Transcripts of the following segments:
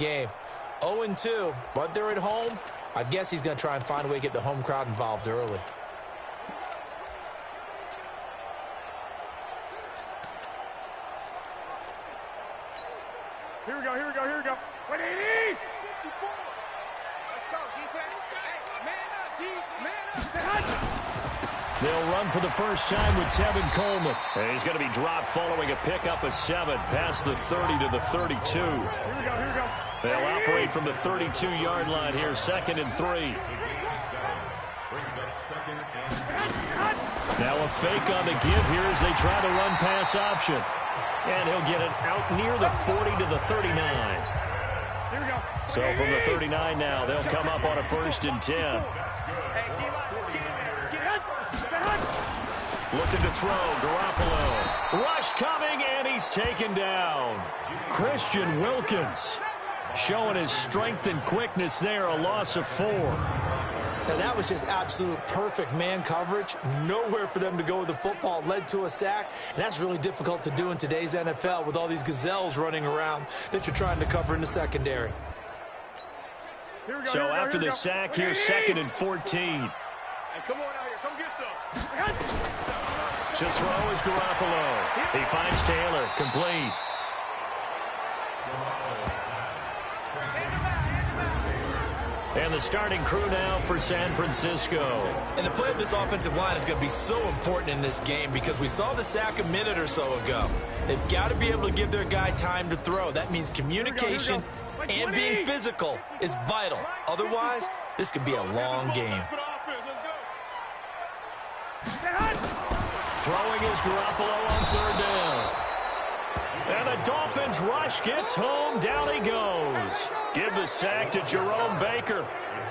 game. 0-2, but they're at home. I guess he's going to try and find a way to get the home crowd involved early. Here we go, here we go, here we go. 180! Let's go, defense. Hey, man up, D. Man up. They'll run for the first time with Tevin Coleman. And he's going to be dropped following a pickup of 7 past the 30 to the 32. Here we go, here we go. They'll operate from the 32-yard line here, 2nd and 3. Now a fake on the give here as they try the run-pass option. And he'll get it out near the 40 to the 39. Here we go. So from the 39 now, they'll come up on a 1st and 10. Looking to throw, Garoppolo. Rush coming, and he's taken down. Christian Wilkins showing his strength and quickness there, a loss of 4. Now, that was just absolute perfect man coverage. Nowhere for them to go with the football. Led to a sack, and that's really difficult to do in today's NFL with all these gazelles running around that you're trying to cover in the secondary. So after the sack, here's 2nd and 14. Hey, come on out here. Come get some. To throw is Garoppolo. He finds Taylor, complete. And the starting crew now for San Francisco. And the play of this offensive line is going to be so important in this game because we saw the sack a minute or so ago. They've got to be able to give their guy time to throw. That means communication and being physical is vital. Otherwise, this could be a long game. Throwing is Garoppolo on 3rd down. And the Dolphins rush gets home. Down he goes. Give the sack to Jerome Baker.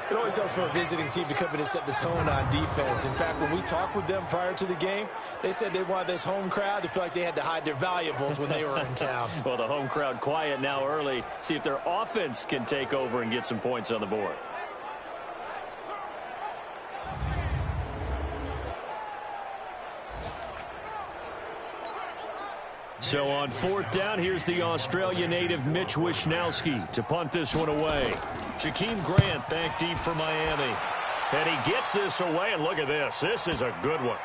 It always helps for a visiting team to come in and set the tone on defense. In fact, when we talked with them prior to the game, they said they wanted this home crowd to feel like they had to hide their valuables when they were in town. Well, the home crowd quiet now early. See if their offense can take over and get some points on the board. So on 4th down, here's the Australia native Mitch Wishnowsky to punt this one away. Jakeem Grant back deep for Miami. And he gets this away, and look at this. This is a good one.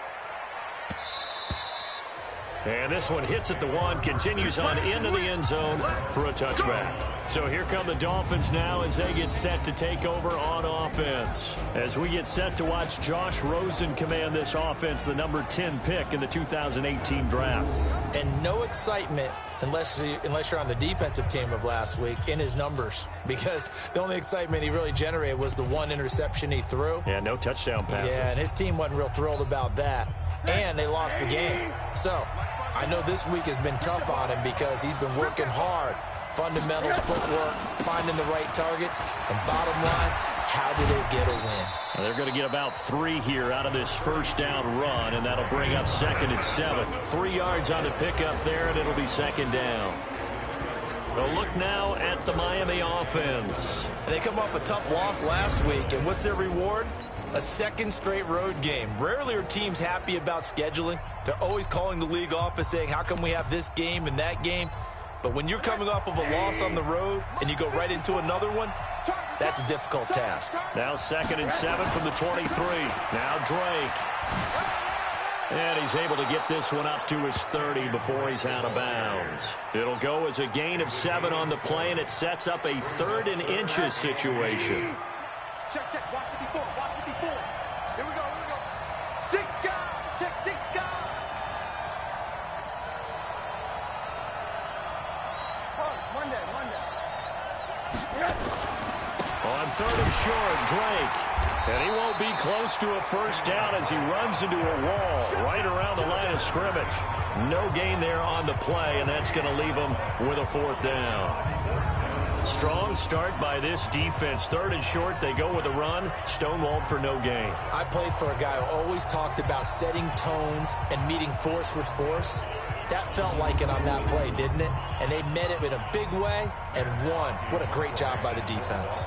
And this one hits at the 1, continues on into the end zone for a touchback. So here come the Dolphins now as they get set to take over on offense. As we get set to watch Josh Rosen command this offense, the number 10 pick in the 2018 draft. And no excitement unless you're on the defensive team of last week in his numbers, because the only excitement he really generated was the 1 interception he threw. Yeah, no touchdown passes. Yeah, and his team wasn't real thrilled about that. And they lost the game. So I know this week has been tough on him because he's been working hard. Fundamentals, footwork, finding the right targets. And bottom line, how do they get a win? Well, they're going to get about 3 here out of this first down run, and that'll bring up 2nd and 7. 3 yards on the pickup there, and it'll be 2nd down. A look now at the Miami offense. And they come off a tough loss last week, and what's their reward? A 2nd straight road game. Rarely are teams happy about scheduling. They're always calling the league office saying, how come we have this game and that game? But when you're coming off of a loss on the road and you go right into another one, that's a difficult task. Now 2nd and 7 from the 23. Now Drake. And he's able to get this one up to his 30 before he's out of bounds. It'll go as a gain of 7 on the play, and it sets up a 3rd and inches situation. Check, check. Watch 54. Watch 54. Here we go. Here we go. 6 guys. Check 6 guys. Monday. On 3rd and short, Drake. And he won't be close to a first down as he runs into a wall right around the line of scrimmage. No gain there on the play, and that's going to leave him with a 4th down. Strong start by this defense. 3rd and short, they go with a run. Stonewalled for no gain. I played for a guy who always talked about setting tones and meeting force with force. That felt like it on that play, didn't it? And they met it in a big way and won. What a great job by the defense.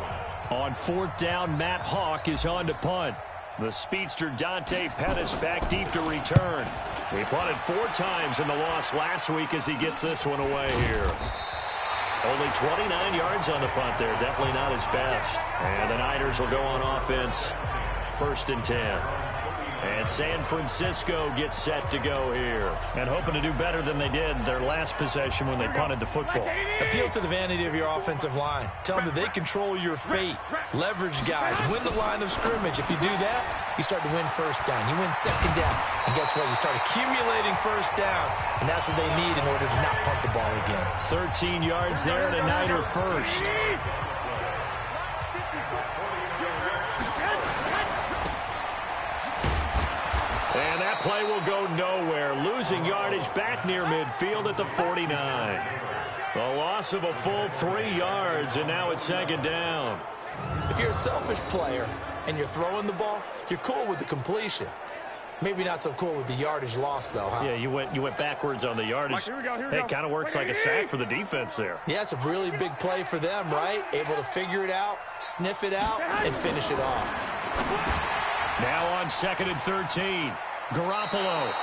On 4th down, Matt Hawk is on to punt. The speedster Dante Pettis back deep to return. He punted 4 times in the loss last week as he gets this one away here. Only 29 yards on the punt there. Definitely not his best. And the Niners will go on offense. 1st and 10. And San Francisco gets set to go here. And hoping to do better than they did their last possession when they punted the football. Appeal to the vanity of your offensive line. Tell them that they control your fate. Leverage guys. Win the line of scrimmage. If you do that, you start to win 1st down. You win 2nd down. And guess what? You start accumulating 1st downs. And that's what they need in order to not punt the ball again. 13 yards there and a Niner first. And that play will go nowhere. Losing yardage back near midfield at the 49. A loss of a full 3 yards, and now it's 2nd down. If you're a selfish player and you're throwing the ball, you're cool with the completion. Maybe not so cool with the yardage loss, though, huh? Yeah, you went backwards on the yardage. Hey, it kind of works like a sack for the defense there. Yeah, it's a really big play for them, right? Able to figure it out, sniff it out, and finish it off. Now on 2nd and 13. Garoppolo.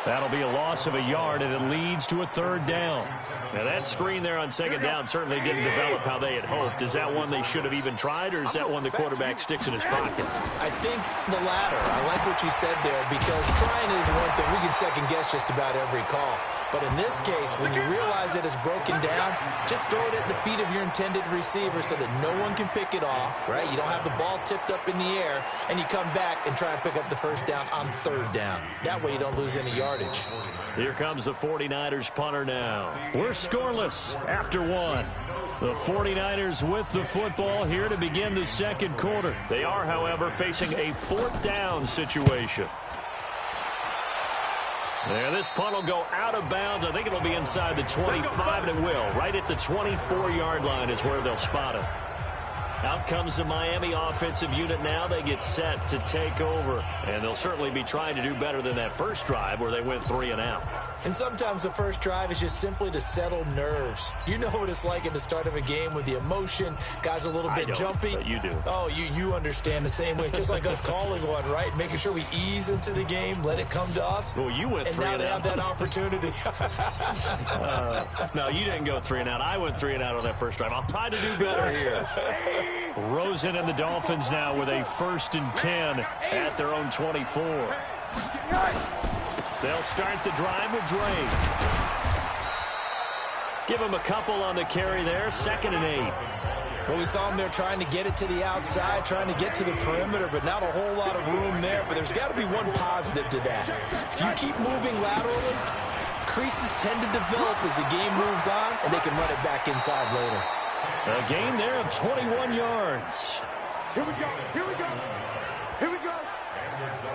That'll be a loss of a yard, and it leads to a 3rd down. Now, that screen there on 2nd down certainly didn't develop how they had hoped. Is that one they should have even tried, or is that one the quarterback sticks in his pocket? I think the latter. I like what you said there, because trying is one thing. We can second-guess just about every call. But in this case, when you realize that it's broken down, just throw it at the feet of your intended receiver so that no one can pick it off, right? You don't have the ball tipped up in the air, and you come back and try and pick up the 1st down on 3rd down. That way you don't lose any yardage. Here comes the 49ers punter now. We're scoreless after 1. The 49ers with the football here to begin the 2nd quarter. They are, however, facing a 4th down situation. There, this punt will go out of bounds. I think it'll be inside the 25, and it will. Right at the 24-yard line is where they'll spot it. Out comes the Miami offensive unit now. They get set to take over. And they'll certainly be trying to do better than that first drive where they went 3 and out. And sometimes the first drive is just simply to settle nerves. You know what it's like at the start of a game with the emotion. Guys a little bit jumpy. But you do. Oh, you understand the same way. It's just like us calling one, right? Making sure we ease into the game, let it come to us. Well, you went 3 and out. And now they have that opportunity. No, you didn't go 3 and out. I went 3 and out on that first drive. I'll try to do better here. Rosen and the Dolphins now with a 1st and 10 at their own 24. They'll start the drive with Drake. Give him a couple on the carry there. 2nd and 8. Well, we saw him there trying to get it to the outside, trying to get to the perimeter, but not a whole lot of room there. But there's got to be one positive to that. If you keep moving laterally, creases tend to develop as the game moves on, and they can run it back inside later. A gain there of 21 yards. Here we go. Here we go. Here we go.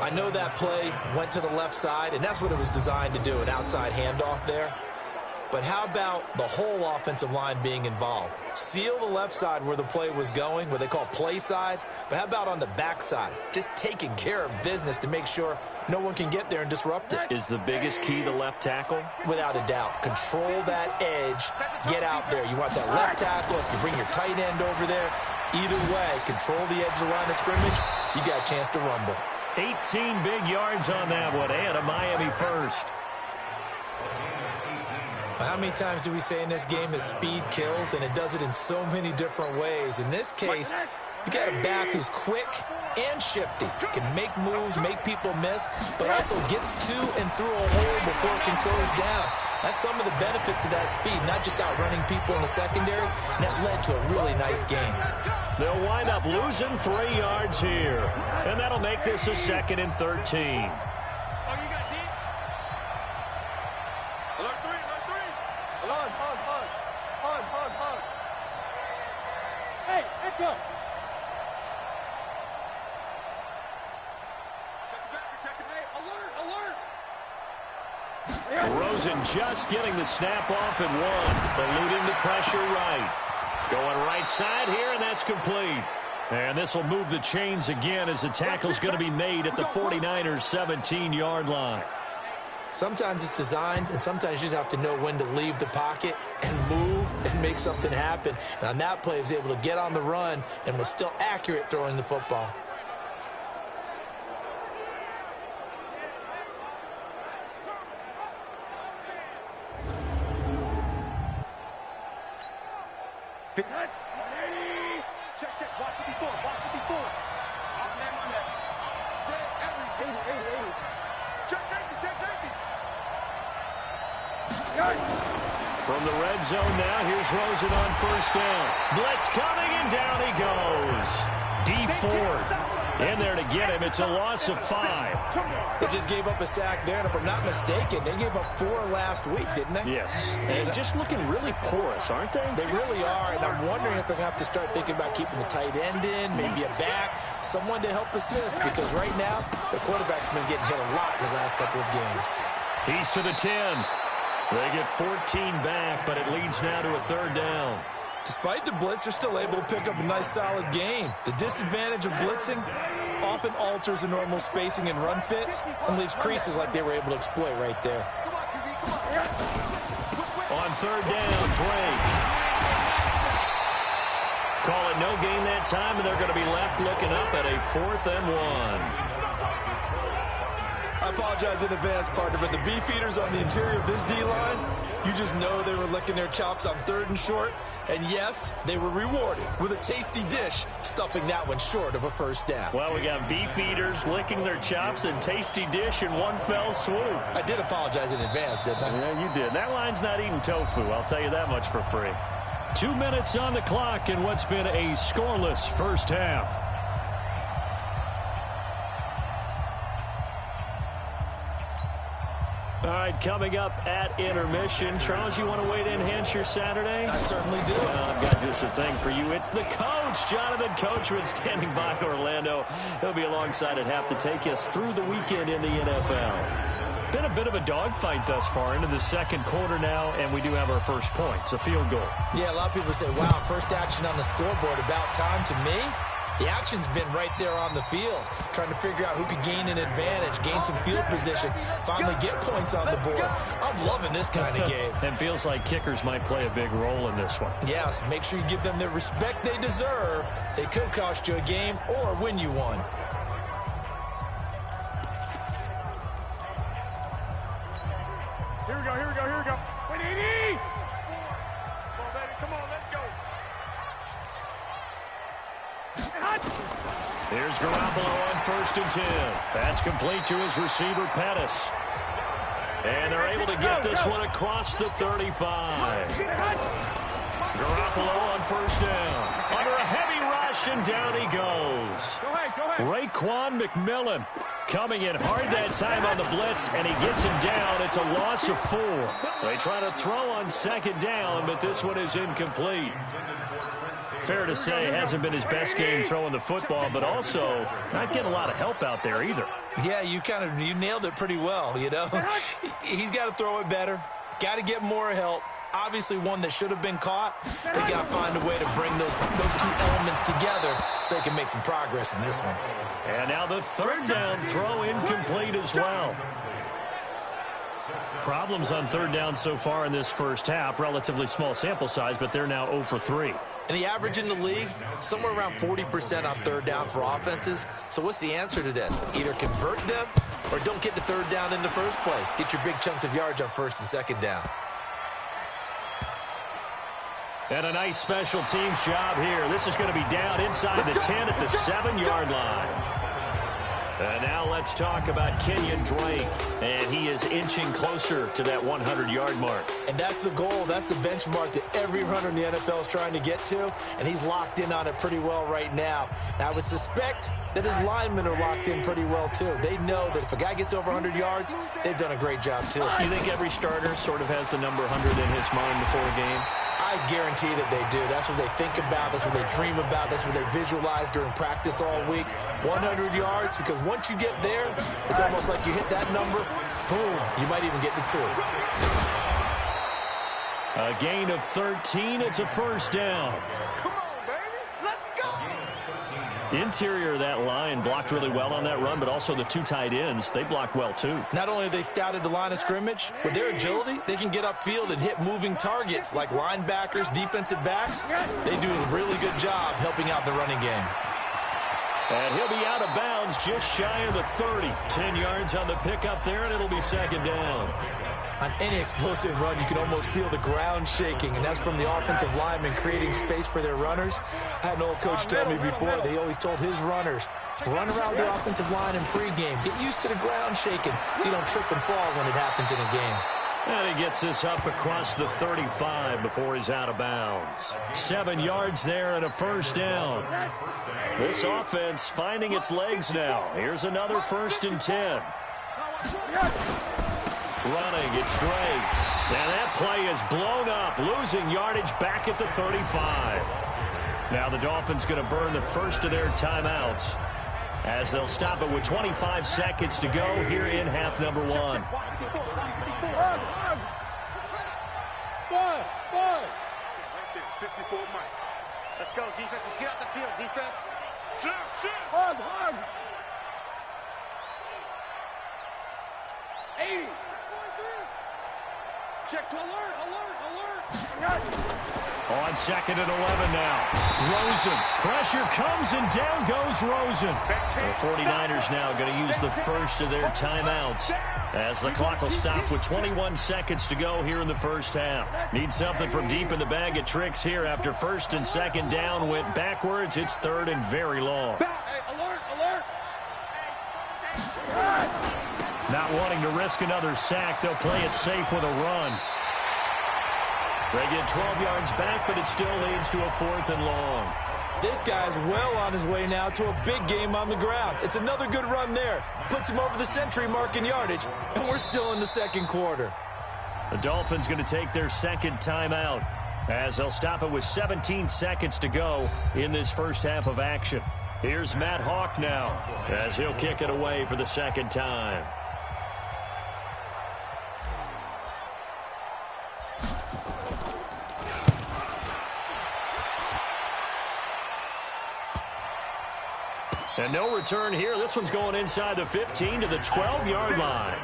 I know that play went to the left side, and that's what it was designed to do, an outside handoff there. But how about the whole offensive line being involved? Seal the left side where the play was going, what they call play side. But how about on the back side? Just taking care of business to make sure no one can get there and disrupt it. Is the biggest key the left tackle? Without a doubt. Control that edge. Get out there. You want that left tackle. If you bring your tight end over there, either way, control the edge of the line of scrimmage, you got a chance to rumble. 18 big yards on that one, and a Miami first. How many times do we say in this game that speed kills, and it does it in so many different ways? In this case, you got a back who's quick and shifty, can make moves, make people miss, but also gets to and through a hole before it can close down. That's some of the benefits of that speed, not just outrunning people in the secondary. And that led to a really nice game. They'll wind up losing 3 yards here, and that'll make this a 2nd and 13. Rosen just getting the snap off at 1, eluding the pressure right. Going right side here, and that's complete. And this will move the chains again as the tackle's going to be made at the 49ers' 17-yard line. Sometimes it's designed, and sometimes you just have to know when to leave the pocket and move and make something happen. And on that play, he was able to get on the run and was still accurate throwing the football. From the red zone now, here's Rosen on first down. Blitz coming, and down he goes. D Ford in there to get him. It's a loss of 5. They just gave up a sack there, and if I'm not mistaken, they gave up 4 last week, didn't they? Yes. And just looking really porous, aren't they? They really are, and I'm wondering if they're going to have to start thinking about keeping the tight end in, maybe a back, someone to help assist, because right now, the quarterback's been getting hit a lot in the last couple of games. He's to the 10. They get 14 back, but it leads now to a 3rd down. Despite the blitz, they're still able to pick up a nice, solid gain. The disadvantage of blitzing often alters the normal spacing and run fits and leaves creases like they were able to exploit right there. On 3rd down, Drake. Call it no gain that time, and they're going to be left looking up at a 4th and 1. I apologize in advance, partner, but the beefeaters on the interior of this D-line, you just know they were licking their chops on 3rd and short. And yes, they were rewarded with a tasty dish, stuffing that one short of a 1st down. Well, we got beefeaters licking their chops and tasty dish in one fell swoop. I did apologize in advance, didn't I? Yeah, you did. That line's not eating tofu, I'll tell you that much for free. 2 minutes on the clock in what's been a scoreless first half. All right, coming up at intermission. Charles, you want to wait to enhance your Saturday? I certainly do. Well, I've got just a thing for you. It's the coach, Jonathan Coachman, standing by Orlando. He'll be alongside at half to take us through the weekend in the NFL. Been a bit of a dogfight thus far into the 2nd quarter now, and we do have our first points, a field goal. Yeah, a lot of people say, wow, first action on the scoreboard, about time. To me, the action's been right there on the field, trying to figure out who could gain an advantage, gain some field position, finally get points on the board. I'm loving this kind of game. It feels like kickers might play a big role in this one. Yes, make sure you give them the respect they deserve. They could cost you a game or win you one. Here we go, here we go, here we go. Wait, Edie! Come on, baby, come on, let's go. Here's Garoppolo on 1st and 10. That's complete to his receiver, Pettis. And they're able to get this one across the 35. Garoppolo on 1st down. Under a heavy rush, and down he goes. Go ahead. Raekwon McMillan coming in hard that time on the blitz, and he gets him down. It's a loss of 4. They try to throw on 2nd down, but this one is incomplete. Fair to say, hasn't been his best game throwing the football, but also not getting a lot of help out there either. Yeah, you nailed it pretty well, you know. He's got to throw it better, got to get more help. Obviously one that should have been caught. They got to find a way to bring those 2 elements together so they can make some progress in this one. And now the 3rd down throw incomplete as well. Problems on 3rd down so far in this first half. Relatively small sample size, but they're now 0 for 3. And the average in the league, somewhere around 40% on 3rd down for offenses. So what's the answer to this? Either convert them or don't get the 3rd down in the first place. Get your big chunks of yards on 1st and 2nd down. And a nice special teams job here. This is going to be down inside the 10 at the 7-yard line. And now let's talk about Kenyon Drake. And he is inching closer to that 100-yard mark. And that's the goal. That's the benchmark that every runner in the NFL is trying to get to. And he's locked in on it pretty well right now. Now, I would suspect that his linemen are locked in pretty well, too. They know that if a guy gets over 100 yards, they've done a great job, too. You think every starter sort of has the number 100 in his mind before a game? I guarantee that they do. That's what they think about. That's what they dream about. That's what they visualize during practice all week. 100 yards, because once you get there, it's almost like you hit that number, boom, you might even get to 2. A gain of 13. It's a 1st down. Come on, baby. Let's go. Interior of that line blocked really well on that run, but also the 2 tight ends, they blocked well too. Not only have they scouted the line of scrimmage, with their agility, they can get upfield and hit moving targets like linebackers, defensive backs. They do a really good job helping out the running game. And he'll be out of bounds just shy of the 30. 10 yards on the pickup there, and it'll be 2nd down. On any explosive run, you can almost feel the ground shaking, and that's from the offensive linemen creating space for their runners. I had an old coach tell me before, they always told his runners, run around the offensive line in pregame. Get used to the ground shaking so you don't trip and fall when it happens in a game. And he gets this up across the 35 before he's out of bounds. 7 yards there and a first down. This offense finding its legs now. Here's another 1st and 10. Running, it's Drake. And that play is blown up, losing yardage back at the 35. Now the Dolphins going to burn the first of their timeouts as they'll stop it with 25 seconds to go here in half number 1. 54, Mike. Let's go, defense. Let's get out the field, defense. Hug. 80. Check to alert. On 2nd and 11 now. Rosen. Pressure comes and down goes Rosen. The 49ers now going to use the first of their timeouts as the clock will stop with 21 seconds to go here in the first half. Need something from deep in the bag of tricks here after 1st and 2nd down went backwards. It's 3rd and very long. Alert. Not wanting to risk another sack, they'll play it safe with a run. They get 12 yards back, but it still leads to a 4th and long. This guy's well on his way now to a big game on the ground. It's another good run there. Puts him over the century mark in yardage, and we're still in the 2nd quarter. The Dolphins going to take their 2nd timeout as they'll stop it with 17 seconds to go in this first half of action. Here's Matt Hawk now as he'll kick it away for the 2nd time. And no return here. This one's going inside the 15 to the 12-yard line.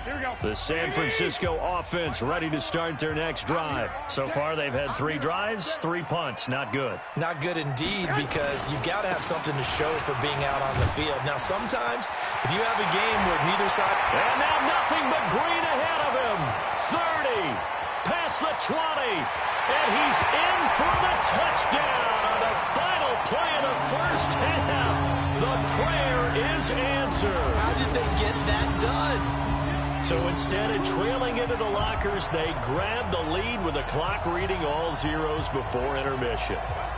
Here we go. The San Francisco offense ready to start their next drive. So far, they've had 3 drives, 3 punts. Not good. Not good indeed, because you've got to have something to show for being out on the field. Now, sometimes, if you have a game where neither side... And now nothing but green ahead of him. 30, past the 20. And he's in for the touchdown on the final play of the first half. The prayer is answered. How did they get that done? So instead of trailing into the lockers, they grab the lead with the clock reading all zeros before intermission.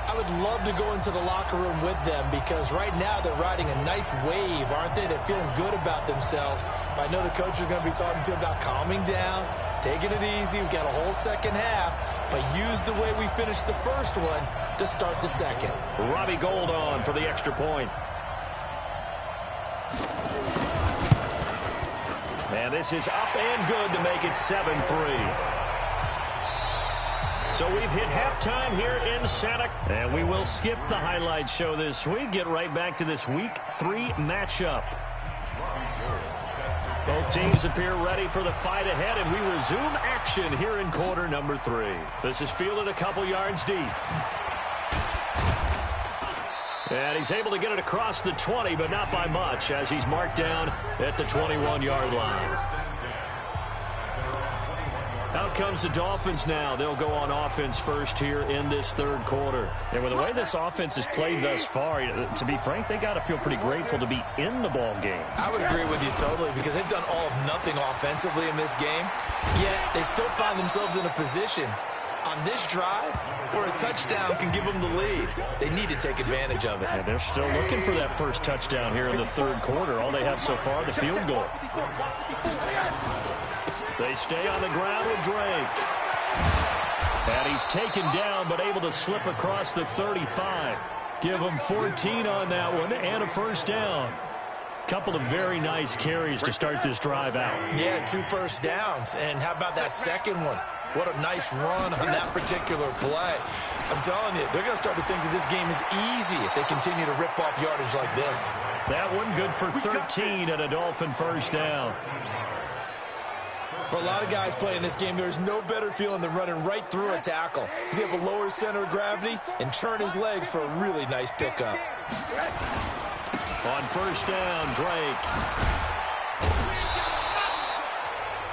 I would love to go into the locker room with them because right now they're riding a nice wave, aren't they? They're feeling good about themselves. But I know the coach is going to be talking to them about calming down, taking it easy. We've got a whole second half, but use the way we finished the first one to start the second. Robbie Gould on for the extra point. And this is up and good to make it 7-3. So we've hit halftime here in Santa. And we will skip the highlight show this week. Get right back to this Week 3 matchup. Both teams appear ready for the fight ahead, and we resume action here in quarter number 3. This is fielded a couple yards deep. And he's able to get it across the 20, but not by much, as he's marked down at the 21-yard line. Out comes the Dolphins now. They'll go on offense first here in this 3rd quarter. And with the way this offense has played thus far, to be frank, they got to feel pretty grateful to be in the ball game. I would agree with you totally because they've done all of nothing offensively in this game, yet they still find themselves in a position on this drive where a touchdown can give them the lead. They need to take advantage of it. And they're still looking for that first touchdown here in the 3rd quarter. All they have so far, the field goal. They stay on the ground with Drake. And he's taken down, but able to slip across the 35. Give him 14 on that one and a first down. Couple of very nice carries to start this drive out. Yeah, 2 first downs. And how about that second one? What a nice run on that particular play. I'm telling you, they're going to start to think that this game is easy if they continue to rip off yardage like this. That one good for 13 and a Dolphin first down. For a lot of guys playing this game, there's no better feeling than running right through a tackle. He's able to lower his center of gravity and churn his legs for a really nice pickup. On first down, Drake.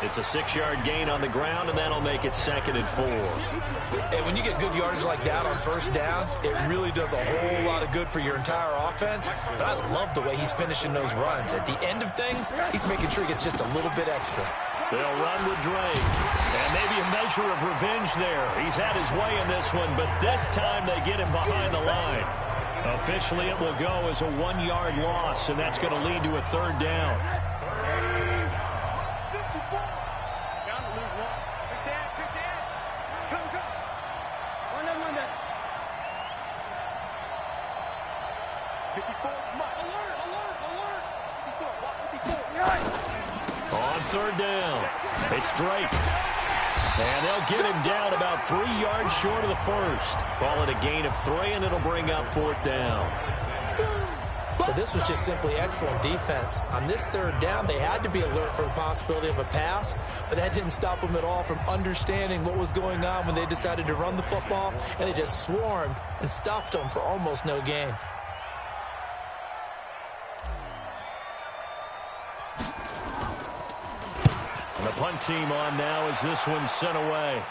It's a 6-yard gain on the ground, and that'll make it 2nd and 4. And when you get good yardage like that on first down, it really does a whole lot of good for your entire offense. But I love the way he's finishing those runs. At the end of things, he's making sure he gets just a little bit extra. They'll run with Drake. And maybe a measure of revenge there. He's had his way in this one, but this time they get him behind the line. Officially, it will go as a 1-yard loss, and that's going to lead to a 3rd down. On 3rd down, it's Drake. And they'll get him down about 3 yards short of the first. Call it a gain of 3, and it'll bring up 4th down. But this was just simply excellent defense. On this 3rd down, they had to be alert for the possibility of a pass, but that didn't stop them at all from understanding what was going on when they decided to run the football, and they just swarmed and stuffed them for almost no gain. And the punt team on now as this one's sent away.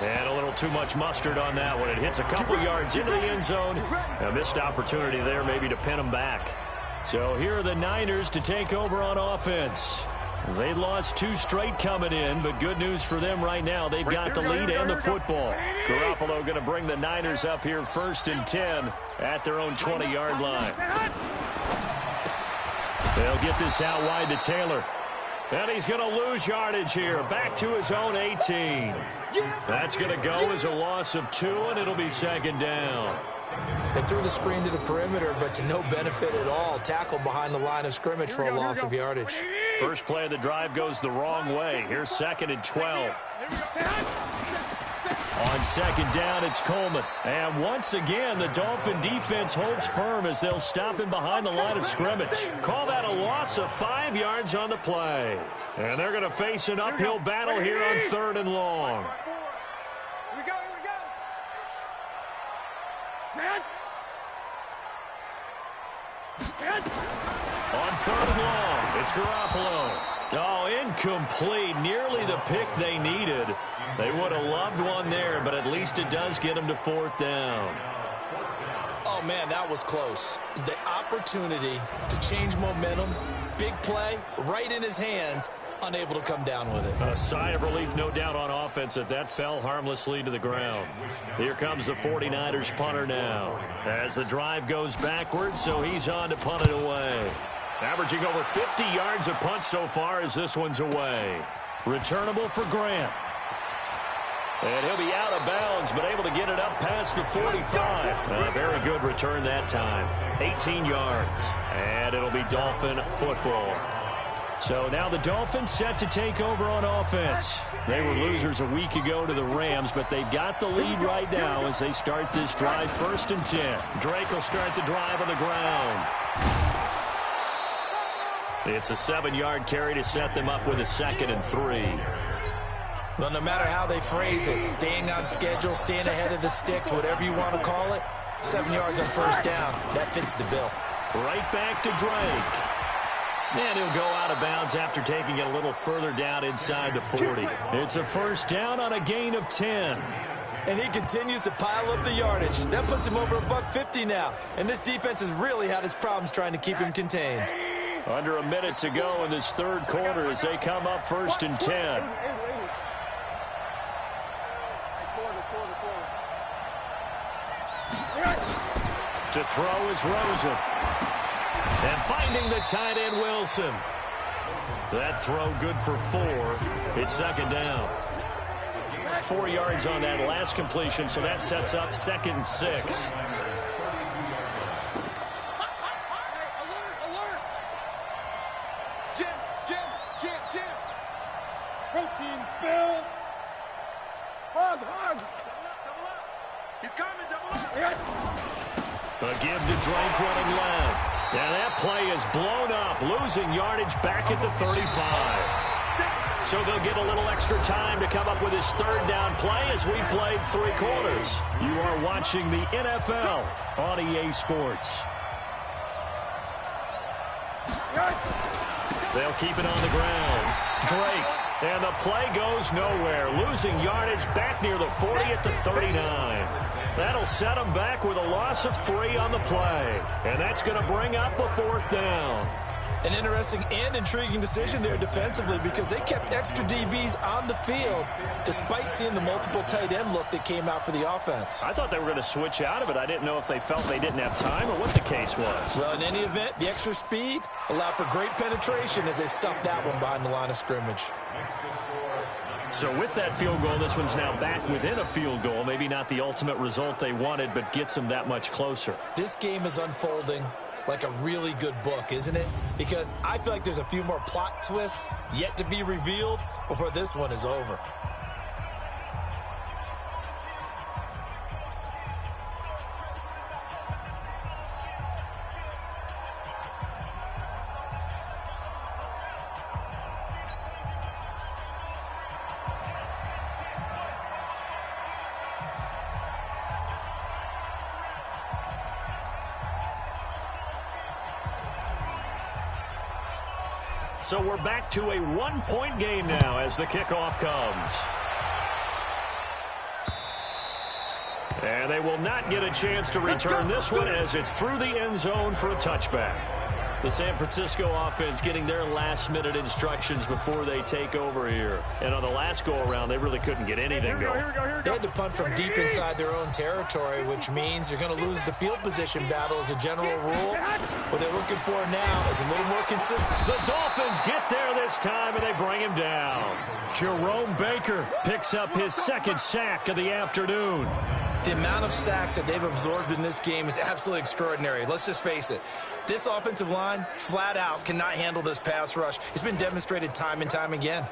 And a little too much mustard on that one. It hits a couple yards into the end zone. A missed opportunity there maybe to pin them back. So here are the Niners to take over on offense. They lost 2 straight coming in, but good news for them right now. They've got the lead and the football. Garoppolo going to bring the Niners up here 1st and 10 at their own 20-yard line. They'll get this out wide to Taylor. And he's going to lose yardage here. Back to his own 18. That's going to go as a loss of 2, and it'll be 2nd down. They threw the screen to the perimeter, but to no benefit at all. Tackled behind the line of scrimmage for a loss of yardage. First play of the drive goes the wrong way. Here's 2nd and 12. On 2nd down, it's Coleman. And once again, the Dolphin defense holds firm as they'll stop him behind the line of scrimmage. Call that a loss of 5 yards on the play. And they're going to face an uphill battle here on 3rd and long. Here we go, here we go. Man. On 3rd and long, it's Garoppolo. Oh, incomplete. Nearly the pick they needed. They would have loved one there, but at least it does get them to 4th down. Oh, man, that was close. The opportunity to change momentum, big play, right in his hands, unable to come down with it. A sigh of relief, no doubt, on offense that fell harmlessly to the ground. Here comes the 49ers punter now. As the drive goes backwards, so he's on to punt it away. Averaging over 50 yards a punt so far as this one's away. Returnable for Grant. And he'll be out of bounds, but able to get it up past the 45. A very good return that time. 18 yards. And it'll be Dolphin football. So now the Dolphins set to take over on offense. They were losers a week ago to the Rams, but they've got the lead right now as they start this drive 1st and 10. Drake will start the drive on the ground. It's a 7-yard carry to set them up with a 2nd and 3. Well, no matter how they phrase it, staying on schedule, staying ahead of the sticks, whatever you want to call it, 7 yards on first down, that fits the bill. Right back to Drake. And he'll go out of bounds after taking it a little further down inside the 40. It's a first down on a gain of 10. And he continues to pile up the yardage. That puts him over $150 now. And this defense has really had its problems trying to keep him contained. Under a minute to go in this 3rd quarter as they come up 1st and 10. To throw is Rosen. And finding the tight end, Wilson. That throw good for 4. It's 2nd down. 4 yards on that last completion, so that sets up 2nd and 6. Jim. Protein spill. Hug. Double up. He's coming, double up. A give to Drake running left. And that play is blown up, losing yardage back at the 35. So they'll get a little extra time to come up with his 3rd down play as we played 3 quarters. You are watching the NFL on EA Sports. They'll keep it on the ground. Drake. And the play goes nowhere. Losing yardage back near the 40 at the 39. That'll set them back with a loss of 3 on the play. And that's going to bring up a 4th down. An interesting and intriguing decision there defensively because they kept extra DBs on the field despite seeing the multiple tight end look that came out for the offense. I thought they were going to switch out of it. I didn't know if they felt they didn't have time or what the case was. Well, in any event, the extra speed allowed for great penetration as they stuffed that one behind the line of scrimmage. So with that field goal, this one's now back within a field goal. Maybe not the ultimate result they wanted, but gets them that much closer. This game is unfolding like a really good book, isn't it? Because I feel like there's a few more plot twists yet to be revealed before this one is over. So we're back to a 1-point game now as the kickoff comes. And they will not get a chance to return this one as it's through the end zone for a touchback. The San Francisco offense getting their last-minute instructions before they take over here. And on the last go-around, they really couldn't get anything going. They had to punt from deep inside their own territory, which means you're going to lose the field position battle as a general rule. What they're looking for now is a little more consistent. The Dolphins get there this time, and they bring him down. Jerome Baker picks up his 2nd sack of the afternoon. The amount of sacks that they've absorbed in this game is absolutely extraordinary. Let's just face it. This offensive line, flat out, cannot handle this pass rush. It's been demonstrated time and time again.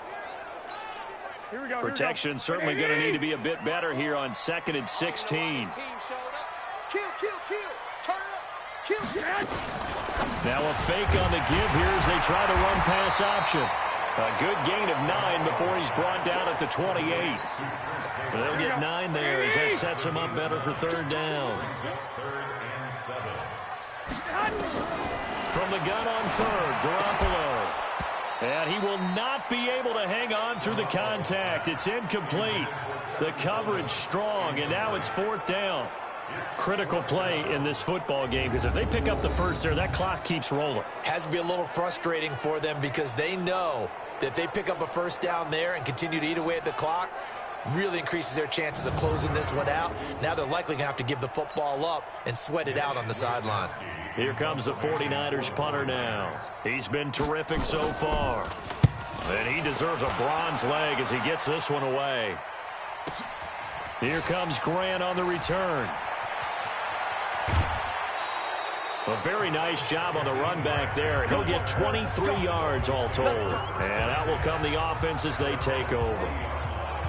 Protection certainly going to need to be a bit better here on 2nd and 16. Kill. Turn it up. Kill. Now a fake on the give here as they try to run pass option. A good gain of 9 before he's brought down at the 28. They'll get 9 there as that sets him up better for 3rd down. From the gun on 3rd, Garoppolo. And he will not be able to hang on through the contact. It's incomplete. The coverage strong, and now it's 4th down. Critical play in this football game because if they pick up the first there, that clock keeps rolling. Has to be a little frustrating for them because they know that if they pick up a 1st down there and continue to eat away at the clock, really increases their chances of closing this one out. Now they're likely going to have to give the football up and sweat it out on the sideline. Here comes the 49ers punter now. He's been terrific so far. And he deserves a bronze leg as he gets this one away. Here comes Grant on the return. A very nice job on the run back there. He'll get 23 yards all told. And out will come the offense as they take over.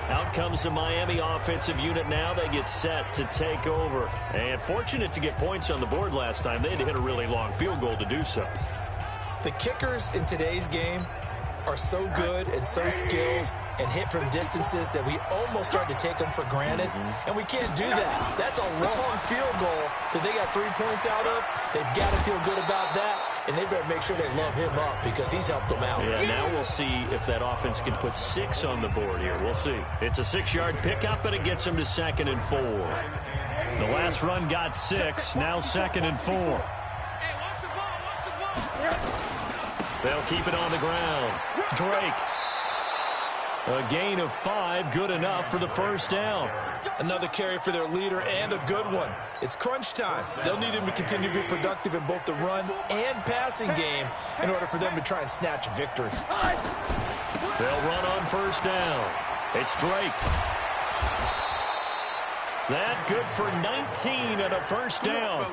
Out comes the Miami offensive unit now. They get set to take over. And fortunate to get points on the board last time. They had to hit a really long field goal to do so. The kickers in today's game are so good and so skilled and hit from distances that we almost start to take them for granted. And we can't do that. That's a long field goal that they got 3 points out of. They've got to feel good about that. And they better make sure they love him up because he's helped them out. Yeah, now we'll see if that offense can put 6 on the board here. We'll see. It's a 6-yard pickup, and it gets them to 2nd and 4. The last run got 6. Now 2nd and 4. They'll keep it on the ground. Drake. A gain of 5, good enough for the 1st down. Another carry for their leader and a good one. It's crunch time. They'll need him to continue to be productive in both the run and passing game in order for them to try and snatch a victory. They'll run on 1st down. It's Drake. That good for 19 and a 1st down.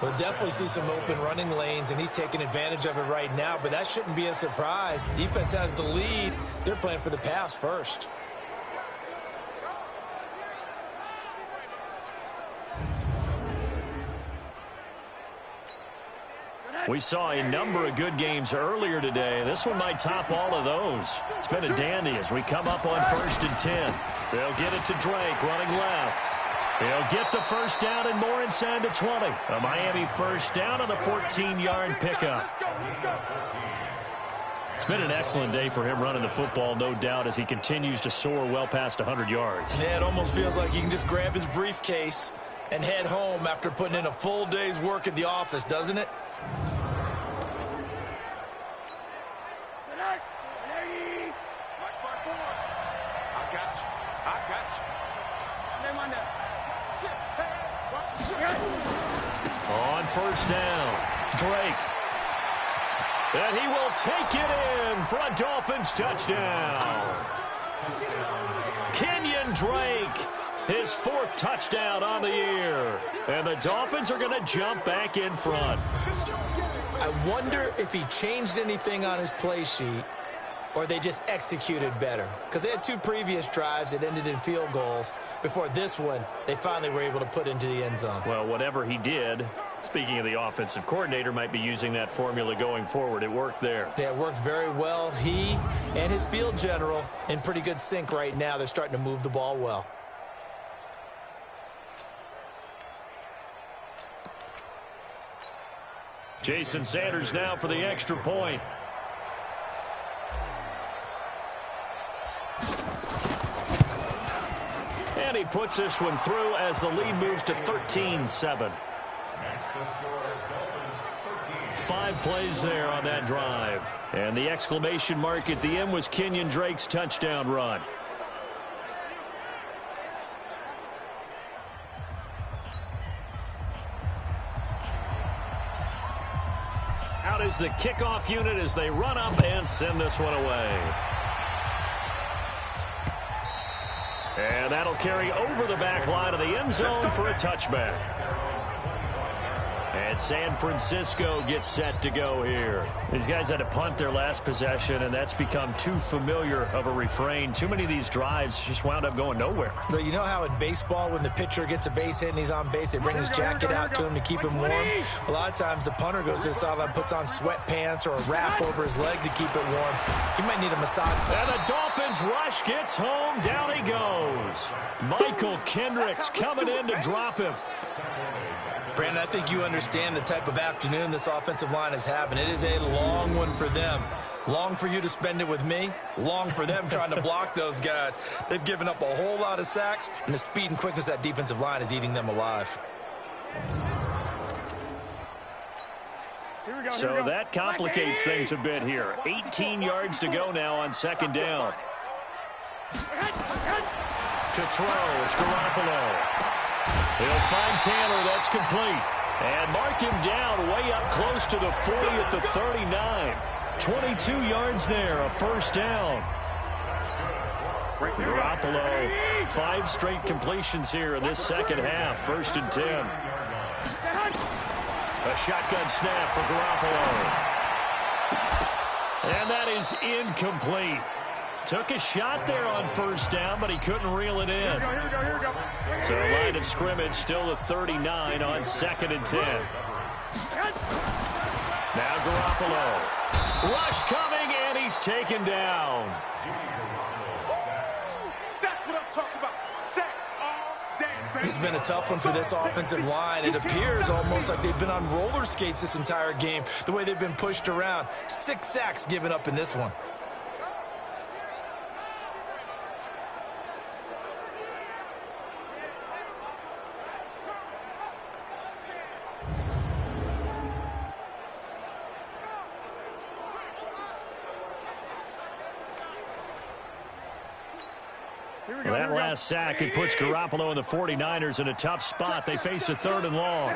We'll definitely see some open running lanes, and he's taking advantage of it right now, but that shouldn't be a surprise. Defense has the lead. They're playing for the pass first. We saw a number of good games earlier today. This one might top all of those. It's been a dandy as we come up on 1st and 10. They'll get it to Drake running left. He'll get the first down and more inside the 20. A Miami first down on the 14-yard pickup. It's been an excellent day for him running the football, no doubt, as he continues to soar well past 100 yards. Yeah, it almost feels like he can just grab his briefcase and head home after putting in a full day's work at the office, doesn't it? On first down, Drake. And he will take it in for a Dolphins touchdown. Kenyon Drake, his 4th touchdown on the year. And the Dolphins are going to jump back in front. I wonder if he changed anything on his play sheet or they just executed better. Because they had 2 previous drives that ended in field goals. Before this one, they finally were able to put into the end zone. Well, whatever he did, speaking of the offensive coordinator, might be using that formula going forward. It worked there. Yeah, it worked very well. He and his field general in pretty good sync right now. They're starting to move the ball well. Jason Sanders now for the extra point. And he puts this one through as the lead moves to 13-7. 5 plays there on that drive. And the exclamation mark at the end was Kenyon Drake's touchdown run. Out is the kickoff unit as they run up and send this one away. And that'll carry over the back line of the end zone for a touchback. And San Francisco gets set to go here. These guys had to punt their last possession, and that's become too familiar of a refrain. Too many of these drives just wound up going nowhere. But you know how in baseball, when the pitcher gets a base hit and he's on base, they bring his jacket out to him to keep him warm? A lot of times the punter goes to the sideline, puts on sweatpants or a wrap over his leg to keep it warm. He might need a massage. And the Dolphins rush gets home. Down he goes. Michael Kendricks coming in to drop him. Brandon, I think you understand the type of afternoon this offensive line is having. It is a long one for them. Long for you to spend it with me. Long for them trying to block those guys. They've given up a whole lot of sacks, and the speed and quickness of that defensive line is eating them alive. So that complicates things a bit here. 18 yards to go now on second down. To throw, it's Garoppolo. He'll find Tanner. That's complete. And mark him down way up close to the 40 at the 39. 22 yards there, a first down. Garoppolo, 5 straight completions here in this second half. 1st and 10. A shotgun snap for Garoppolo. And that is incomplete. Took a shot there on first down, but he couldn't reel it in. Here we go. So line of scrimmage still the 39 on 2nd and 10. Now Garoppolo. Rush coming, and he's taken down. That's what I'm talking about. Sacks all day, baby. It's been a tough one for this offensive line. It appears almost like they've been on roller skates this entire game, the way they've been pushed around. 6 sacks given up in this one. Well, that last sack, it puts Garoppolo and the 49ers in a tough spot. They face a 3rd and long.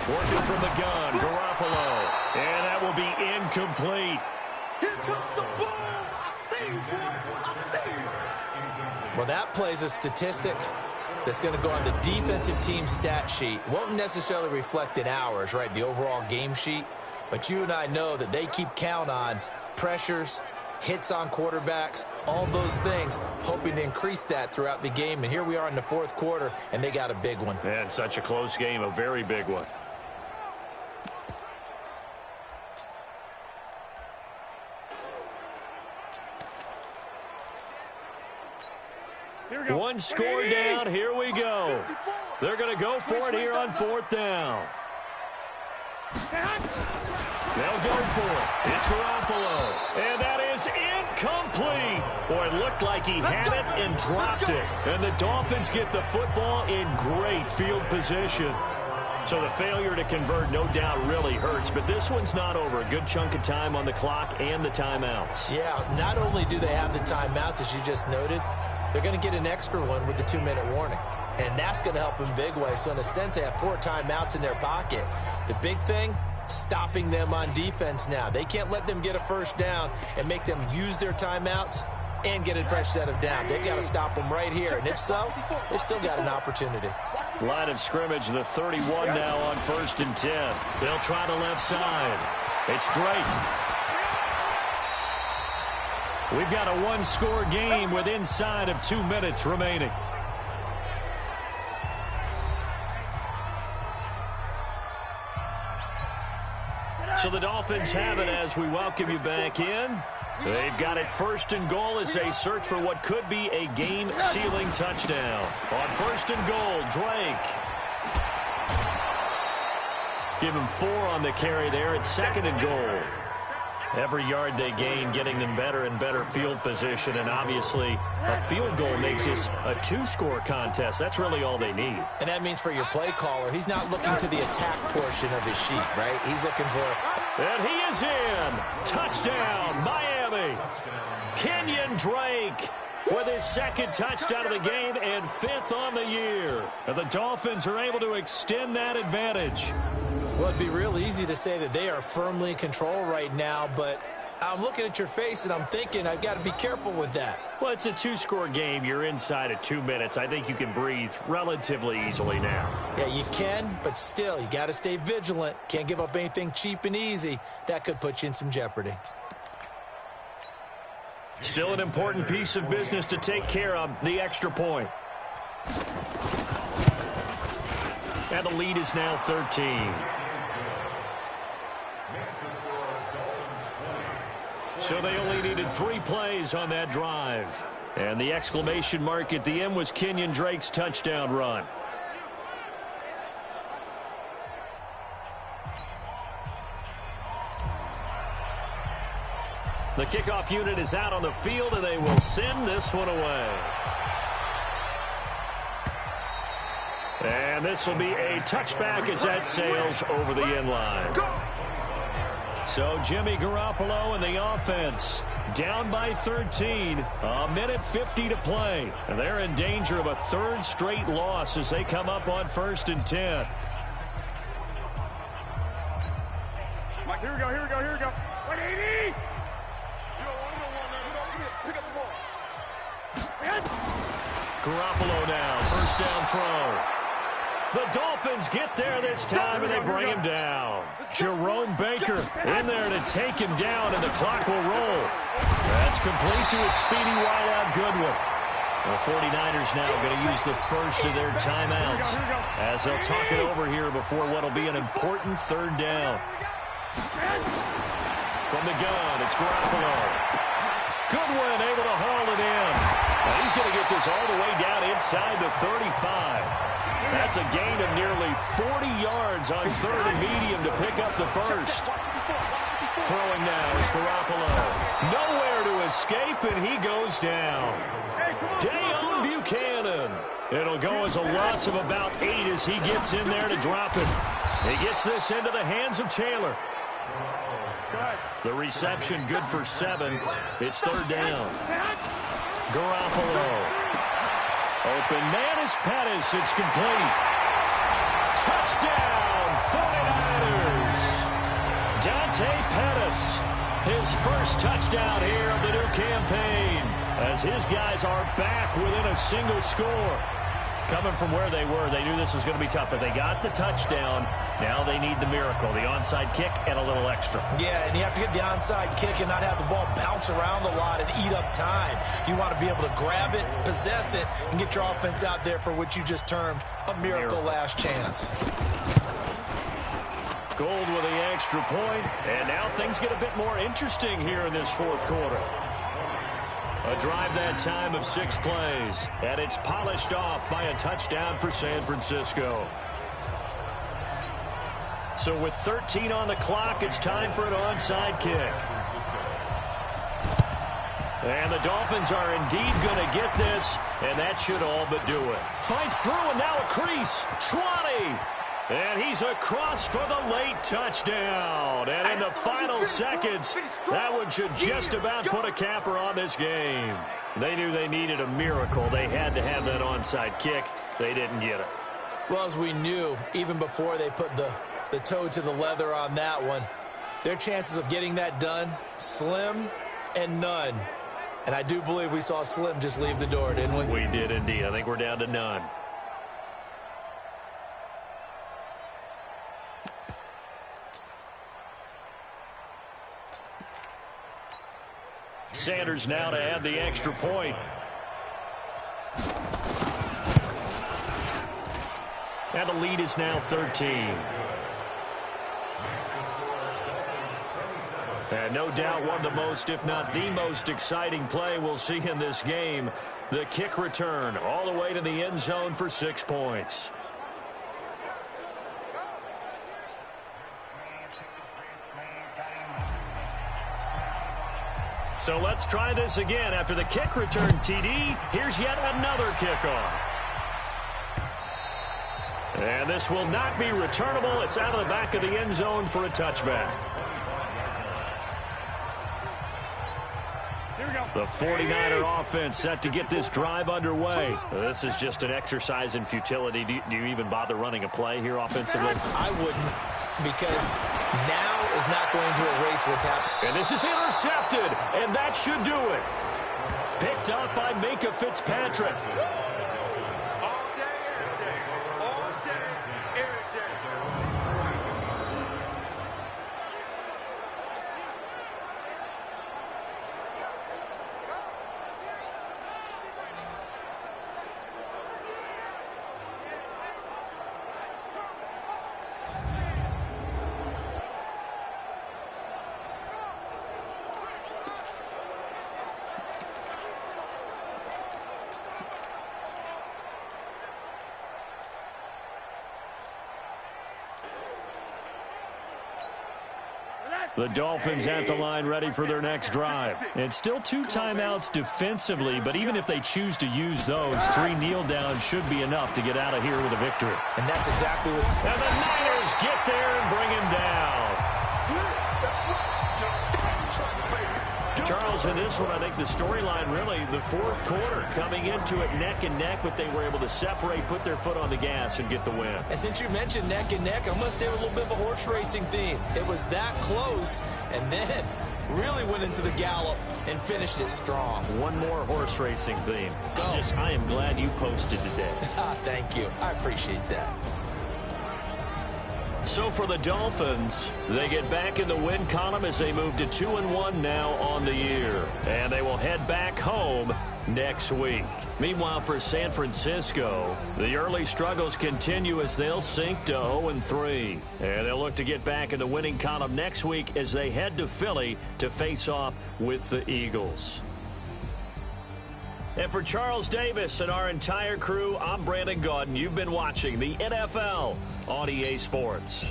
Working from the gun, Garoppolo. And that will be incomplete. Here comes the ball. I see you, boy. I see you. Well, that plays a statistic that's going to go on the defensive team stat sheet. Won't necessarily reflect in ours, right, the overall game sheet. But you and I know that they keep count on pressures, hits on quarterbacks, all those things, hoping to increase that throughout the game. And here we are in the 4th quarter, and they got a big one. And such a close game, a very big one. One score down. Here we go. They're going to go for it here on 4th down. They'll go for it. It's Garoppolo. And that is incomplete. Boy, it looked like he had it and dropped it. And the Dolphins get the football in great field position. So the failure to convert, no doubt, really hurts. But this one's not over. A good chunk of time on the clock and the timeouts. Yeah, not only do they have the timeouts, as you just noted, they're going to get an extra one with the 2-minute warning. And that's going to help them big way. So in a sense, they have 4 timeouts in their pocket. The big thing, stopping them on defense now. They can't let them get a first down and make them use their timeouts and get a fresh set of downs. They've got to stop them right here. And if so, they've still got an opportunity. Line of scrimmage, the 31 now on 1st and 10. They'll try the left side. It's Drake. We've got a 1-score game with inside of 2 minutes remaining. So the Dolphins have it as we welcome you back in. They've got it 1st and goal as they search for what could be a game-sealing touchdown. On 1st and goal, Drake. Give him 4 on the carry there at 2nd and goal. Every yard they gain, getting them better and better field position. And obviously, a field goal makes this a 2-score contest. That's really all they need. And that means for your play caller, he's not looking to the attack portion of his sheet, right? He's looking for... And he is in. Touchdown, Miami. Kenyon Drake with his 2nd touchdown of the game and 5th on the year. And the Dolphins are able to extend that advantage. Well, it'd be real easy to say that they are firmly in control right now, but I'm looking at your face and I'm thinking I've got to be careful with that. Well, it's a 2-score game. You're inside of 2 minutes. I think you can breathe relatively easily now. Yeah, you can, but still, you got to stay vigilant. Can't give up anything cheap and easy. That could put you in some jeopardy. Still an important piece of business to take care of, the extra point. And the lead is now 13. So they only needed 3 plays on that drive. And the exclamation mark at the end was Kenyon Drake's touchdown run. The kickoff unit is out on the field, and they will send this one away. And this will be a touchback as that sails over the end line. So Jimmy Garoppolo and the offense down by 13. A minute 50 to play. And they're in danger of a 3rd straight loss as they come up on 1st and 10. Mike, here we go, here we go, here we go. 180! Pick up the ball. Garoppolo now, 1st down throw. The Dolphins get there this time, and they bring him down. Jerome Baker in there to take him down, and the clock will roll. That's complete to a speedy wideout Goodwin. The 49ers now going to use the first of their timeouts as they'll talk it over here before what will be an important 3rd down. From the gun, it's Garoppolo. Goodwin able to haul it in. Now he's going to get this all the way down inside the 35. That's a gain of nearly 40 yards on 3rd and medium to pick up the first. Throwing now is Garoppolo. Nowhere to escape, and he goes down. Dayon Buchanan. It'll go as a loss of about 8 as he gets in there to drop it. He gets this into the hands of Taylor. The reception good for 7. It's 3rd down. Garoppolo. Open man is Pettis. It's complete. Touchdown, 49ers. Dante Pettis. His first touchdown here of the new campaign as his guys are back within a single score. Coming from where they were, they knew this was going to be tough, but they got the touchdown. Now they need the miracle, the onside kick and a little extra. Yeah, and you have to get the onside kick and not have the ball bounce around a lot and eat up time. You want to be able to grab it, possess it, and get your offense out there for what you just termed a miracle last chance. Gold with the extra point, and now things get a bit more interesting here in this 4th quarter. A drive that time of 6 plays, and it's polished off by a touchdown for San Francisco. So with 13 on the clock, it's time for an onside kick. And the Dolphins are indeed going to get this, and that should all but do it. Fights through, and now a crease. 20. And he's across for the late touchdown. And in the final seconds, that one should just about put a capper on this game. They knew they needed a miracle. They had to have that onside kick. They didn't get it. Well, as we knew, even before they put the toe to the leather on that one, their chances of getting that done, slim and none. And I do believe we saw Slim just leave the door, didn't we? We did indeed. I think we're down to none. Sanders now to add the extra point. And the lead is now 13. And no doubt one of the most, if not the most exciting play we'll see in this game. The kick return all the way to the end zone for 6 points. So let's try this again. After the kick return, TD, here's yet another kickoff. And this will not be returnable. It's out of the back of the end zone for a touchback. The 49er offense set to get this drive underway. This is just an exercise in futility. Do you even bother running a play here offensively? I wouldn't, because now is not going to erase what's happened. And this is intercepted, and that should do it. Picked up by Minkah Fitzpatrick. All day, every day. All day, every day. The Dolphins at the line ready for their next drive. It's still 2 timeouts defensively, but even if they choose to use those, 3 kneel downs should be enough to get out of here with a victory. And that's exactly what's... And the Niners get there and bring him down. Charles, in this one, I think the storyline really, the 4th quarter, coming into it neck and neck, but they were able to separate, put their foot on the gas, and get the win. And since you mentioned neck and neck, I'm going to stay with a little bit of a horse racing theme. It was that close, and then really went into the gallop and finished it strong. One more horse racing theme. Go. I am glad you posted today. Thank you. I appreciate that. So for the Dolphins, they get back in the win column as they move to 2-1 now on the year. And they will head back home next week. Meanwhile, for San Francisco, the early struggles continue as they'll sink to 0-3. And they'll look to get back in the winning column next week as they head to Philly to face off with the Eagles. And for Charles Davis and our entire crew, I'm Brandon Gaudin. You've been watching the NFL on EA Sports.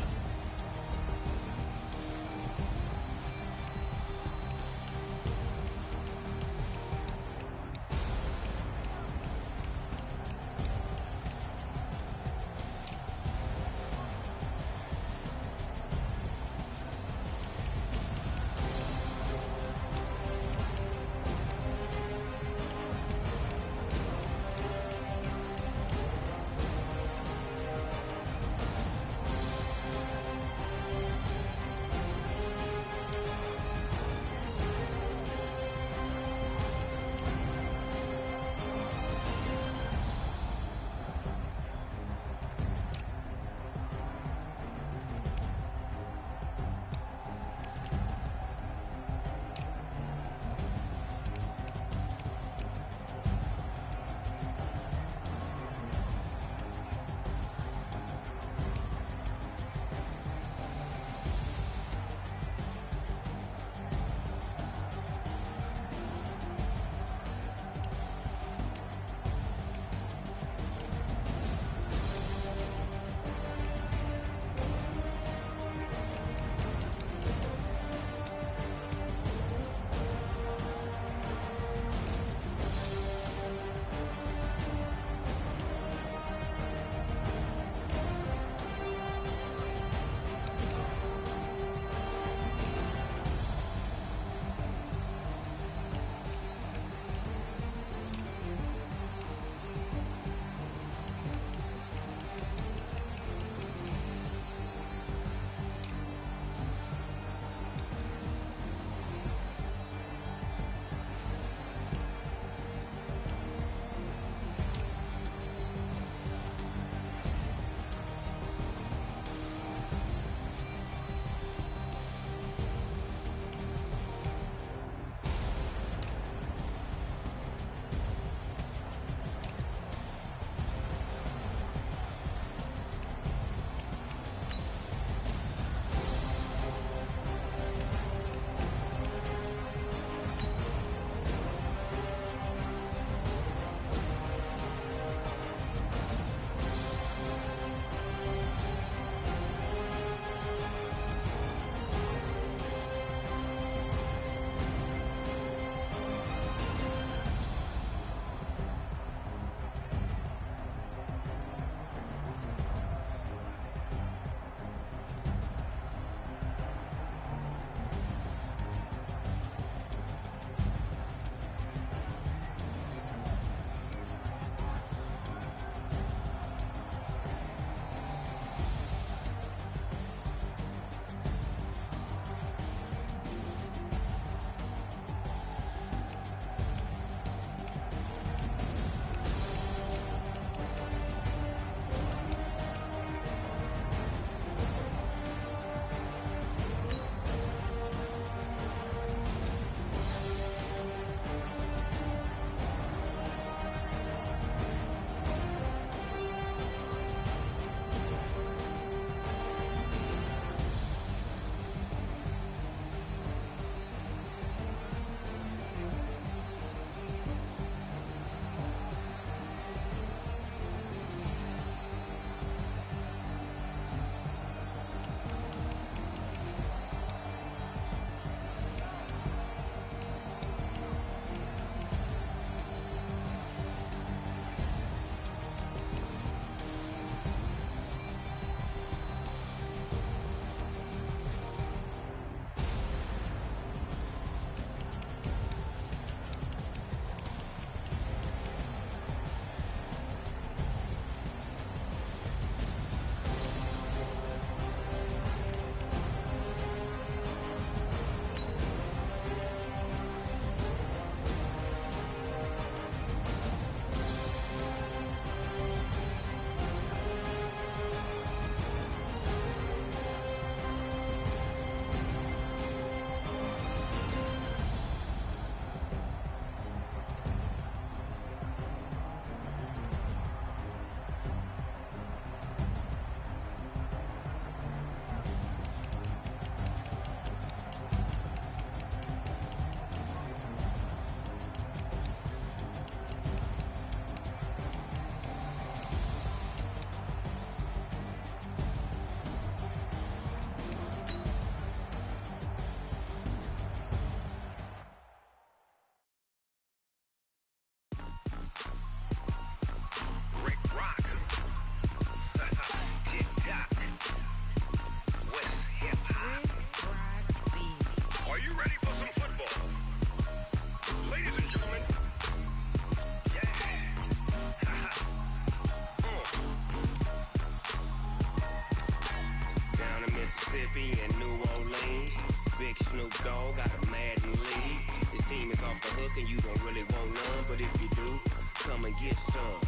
Snoop Dogg got a Madden lead. His team is off the hook and you don't really want none, but if you do, come and get some.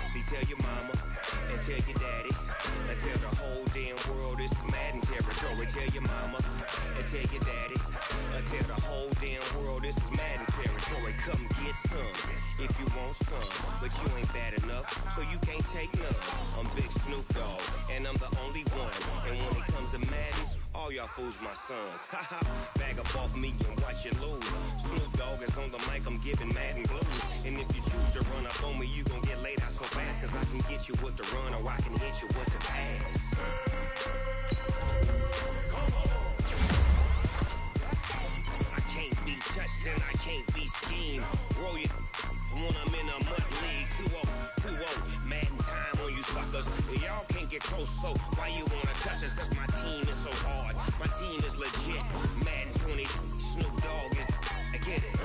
See, tell your mama and tell your daddy and tell the whole damn world this is Madden territory. Tell your mama and tell your daddy and tell the whole damn world this is Madden territory. Come get some if you want some, but you ain't bad enough, so you can't take none. I'm Big Snoop Dogg, and I'm the only one. And when it comes to Madden, all y'all fools my sons. Haha, bag up off me and watch you lose. Snoop Dogg is on the mic, I'm giving Madden blues. And if you choose to run up on me, you gon' get laid out so fast, cause I can get you with the run or I can hit you with the pass. I can't be touched and I can't be schemed. Roll it when I'm in a mud league. 2-0, Madden time on you suckers. Y'all can't get close, so why you wanna touch us? Cause my team is so hard, my team is legit. Madden 20, Snoop Dogg is, I get it.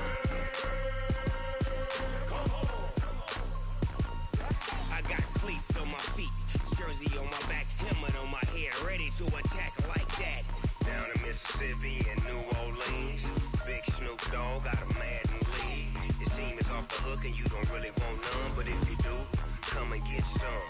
I got cleats on my feet, jersey on my back, helmet on my head, ready to attack like that. Down in Mississippi and New Orleans, Big Snoop Dogg got a Madden lead. His team is off the hook and you don't really want none, but if you do, come and get some.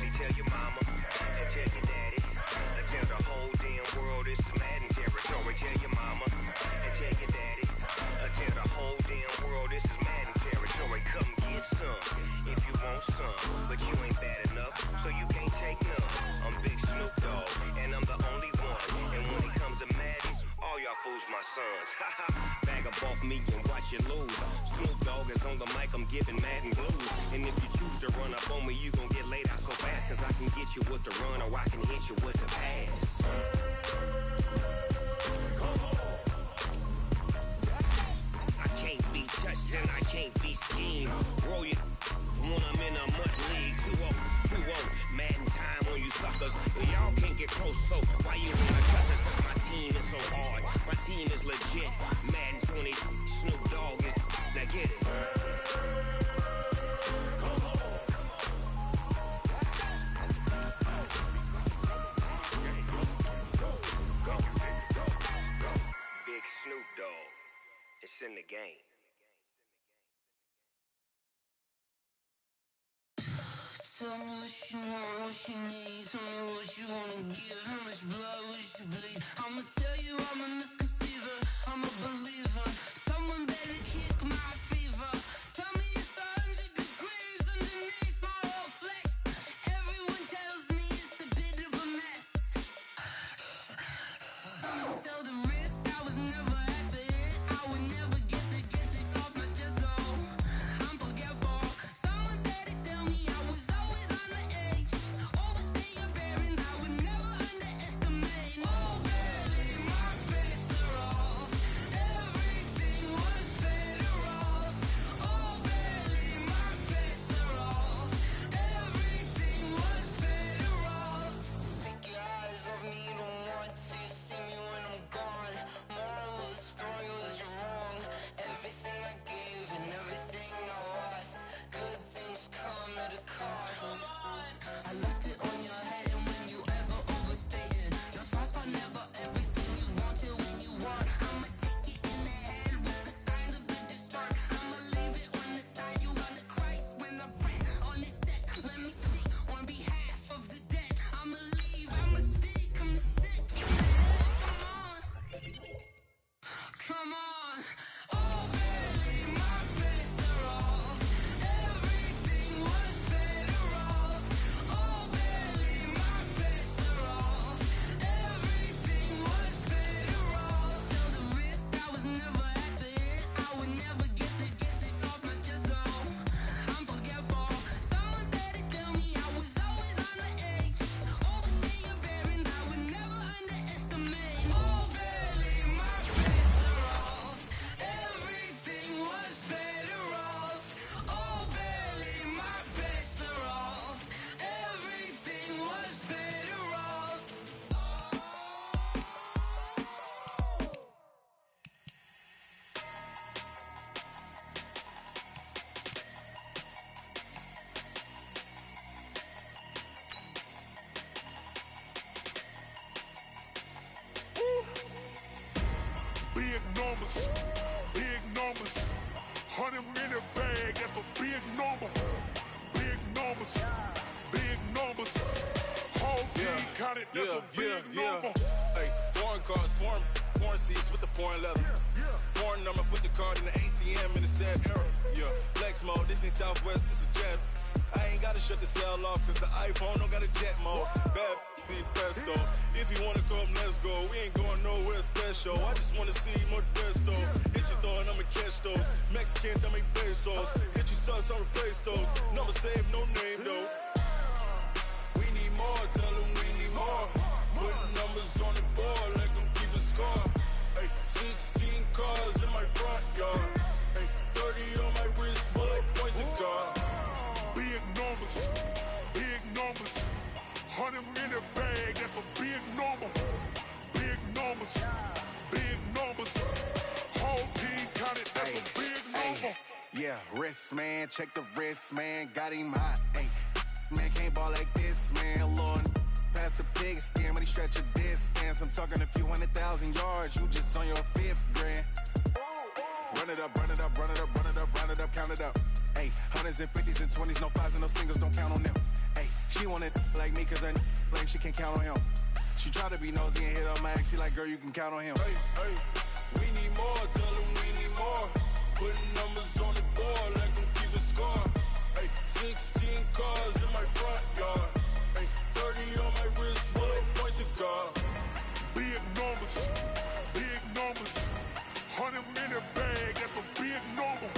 See, tell your mama and tell your daddy and tell the whole damn world this is Madden territory. Tell your mama and tell your daddy and tell the whole damn world this is Madden territory. Come get some if you want some, but you ain't bad enough, so you can't take none. I'm Big Snoop Dogg, and I'm the only one. And when it comes to Madden, all y'all fools my sons. Haha, bag up off me and watch you lose. Snoop Dogg is on the mic, I'm giving Madden blues. And if you choose to run up on me, you gon' get laid out so fast, cause I can get you with the run or I can hit you with the pass. I can't be touched and I can't be schemed. Roll it when I'm in a mud league. 2-0, Madden time on you suckers. Y'all can't get close, so why you wanna touch us? Cause my team is so hard, my team is legit. Madden 20, Snoop Dogg is, now get it. Big Snoop Dogg, it's in the game. Tell me what you want, what you need. Tell me what you wanna give. How much blood would you bleed? I'ma tell you I'm a misconceiver, I'm a believer. Someone better kick my fever. Tell me it's 100 degrees underneath my whole flesh. Everyone tells me it's a bit of a mess. I'ma tell the risk I was never at the end. I would never get this off my chest, though. I'm forgetful. Someone better tell me I was always on the edge. Overstay your bearings, I would never underestimate. Oh, barely, my bets are off. big numbers, big numbers. 100 in the bag, that's a big number. Big numbers, big numbers. Whole team counted, that's a big number. Hey, foreign cars, foreign seats with the foreign leather. Foreign number, put the card in the ATM in the sad era. Yeah, flex mode, this ain't Southwest, this a jet. I ain't gotta shut the cell off, cause the iPhone don't got a jet mode. Bad be pesto. If you wanna come, let's go. We ain't going nowhere special. I just wanna see more Modesto. Hit your throw and I'ma catch those. Mexican, dumb make pesos. Hit your sauce, I'll replace those. Number save, no name though. We need more, tell them we need more. Putting numbers on the board, like them keep a score. Hey, 16 cars in my front yard. Hey, 30 on my wrist, while I point to God. Big numbers, big numbers. 100 in the bag, that's a big number. Big numbers, big numbers. Whole team counted, that's a big number. Yeah, wrist man, check the wrist man, got him hot. Ay, man can't ball like this, man. Lord, past the pig skin, but he stretch a distance. I'm talking a few 100,000 yards, you just on your 5th grand. Run it up, run it up, run it up, run it up, run it up, count it up. Ay, 100s and 50s and 20s, no 5s and no singles, don't count on them. Ay, she want it like me, cause her like she can't count on him. She try to be nosy and hit on my ex, she like, girl, you can count on him. Hey, hey, we need more, tell them we need more. Putting numbers on the board, like them keep a score. Hey, 16 cars in my front yard. Hey, 30 on my wrist, while I point to God. Big numbers, big numbers. 100 in the bag, that's a big number.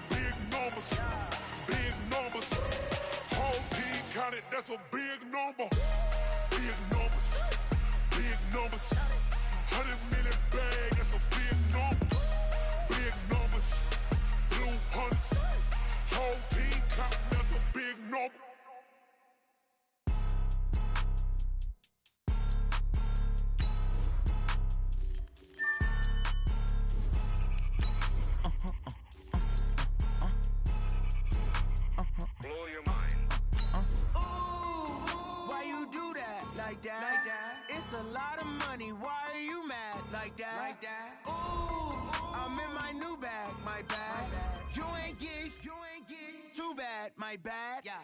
Big numbers, big numbers. Whole team counted, that's a big number. Big numbers, big numbers. 100 in the bag, that's a big number. Big numbers, blue hunts. Whole team counting, that's a big number. Blow your mind. Why you do that? Like that? It's a lot of money. Why are you mad? Like that? Ooh, I'm in my new bag. My bad. You ain't get too bad. My bad. Yeah.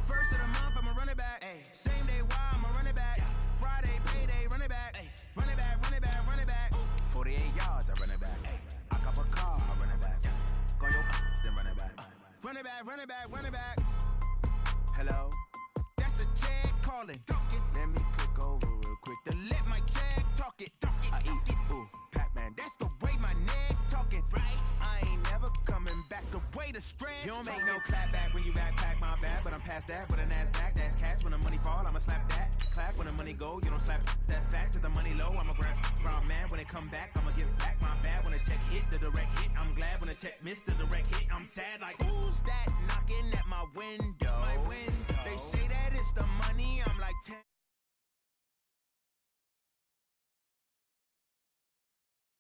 First of the month, I'ma run it back. Ay. Same day, why I'ma run it back. Yeah. Friday, payday, run it back. Ay. Run it back, run it back, run it back. 48 yards, I run it back. Ay. I cop a car, I run it back. Yeah. Go your then run it back. Run it back, run it back, run it back. Hello? That's the check calling. Let me click over real quick to let my check talk it. I eat it, ooh, Pac-Man. That's the way my neck talking. Right? I ain't never coming back the way the stress. You don't make no clap back when you backpack my bag, but I'm past that with a NASDAQ. That's cash when the money fall, I'ma slap that. Clap when the money go, you don't slap. That's facts. If the money low, I'ma grab man. When it come back, I'ma give back my bad. When the check hit, the direct hit. I'm glad when the check missed the direct hit. I'm sad like, who's that knocking at my window? They say that it's the money, I'm like 10.